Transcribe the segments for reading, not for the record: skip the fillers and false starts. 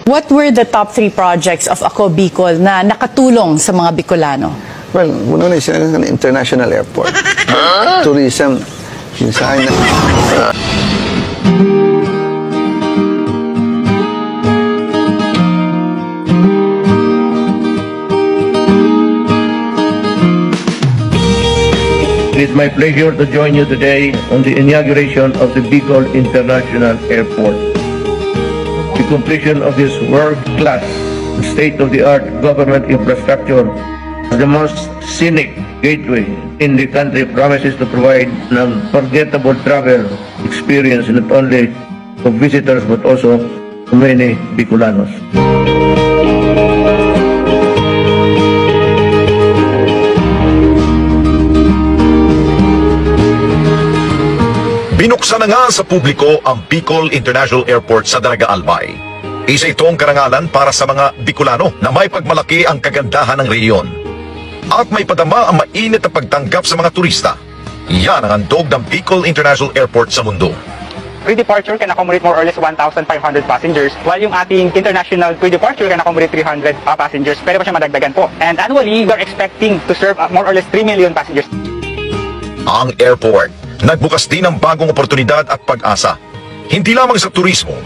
What were the top 3 projects of Ako Bicol na nakatulong sa mga Bicolano? Well, muna na isang international airport. Tourism, yung sa akin na... It is my pleasure to join you today on the inauguration of the Bicol International Airport. The completion of this world-class, state-of-the-art government infrastructure, the most scenic gateway in the country, promises to provide an unforgettable travel experience not only to visitors but also to many Bicolanos. Binuksan na nga sa publiko ang Bicol International Airport sa Daraga Albay. Isa itong karangalan para sa mga Bicolano na may pagmalaki ang kagandahan ng rehiyon. At may padama ang mainit na pagtanggap sa mga turista. Yan ang handog ng Bicol International Airport sa mundo. Pre-departure can accommodate more or less 1,500 passengers, while yung ating international pre-departure can accommodate 300 passengers. Pwede pa siya madagdagan po. And annually, we're expecting to serve more or less 3 million passengers. Ang airport nagbukas din ng bagong oportunidad at pag-asa, hindi lamang sa turismo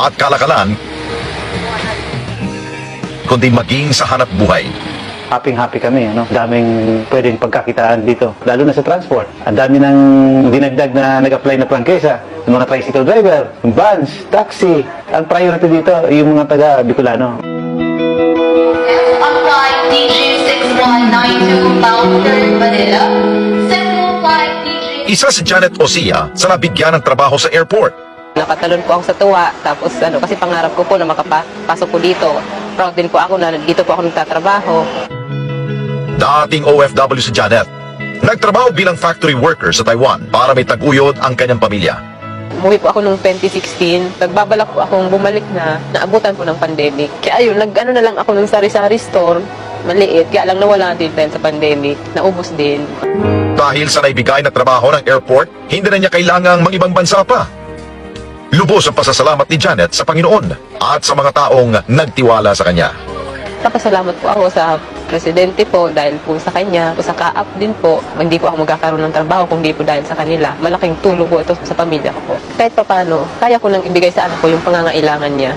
at kalakalan, kundi maging sa hanap buhay. Happy kami, ano? Daming pwedeng pagkakitaan dito, lalo na sa transport. Ang dami ng dinagdag na nag-apply na prangkesa, yung mga tricycle driver, yung vans, taxi. Ang priority dito, yung mga taga-Bicolano. Isa si Janet Osia sa nabigyan ng trabaho sa airport. Nakatalon po ako sa tuwa, tapos kasi pangarap ko po na makapasok po dito. Proud din po ako na dito po ako nagtatrabaho. Dating OFW si Janet, nagtrabaho bilang factory worker sa Taiwan para may taguyod ang kanyang pamilya. Umuwi po ako noong 2016, nagbabalak po akong bumalik na naabutan po ng pandemic. Kaya ayun, nag-ano na lang ako ng sari-sari store, maliit, kaya lang nawala din dahil sa pandemic, naubos din. Dahil sa naibigay na trabaho ng airport, hindi na niya kailangang mang ibang bansa pa. Lubos ang pasasalamat ni Janet sa Panginoon at sa mga taong nagtiwala sa kanya. Napasalamat po ako sa presidente po dahil po sa kanya, sa kaap din po. Hindi po ako magkakaroon ng trabaho kung hindi po dahil sa kanila. Malaking tulong po ito sa pamilya ko po. Kahit papano, kaya ko nang ibigay sa anak ko yung pangangailangan niya.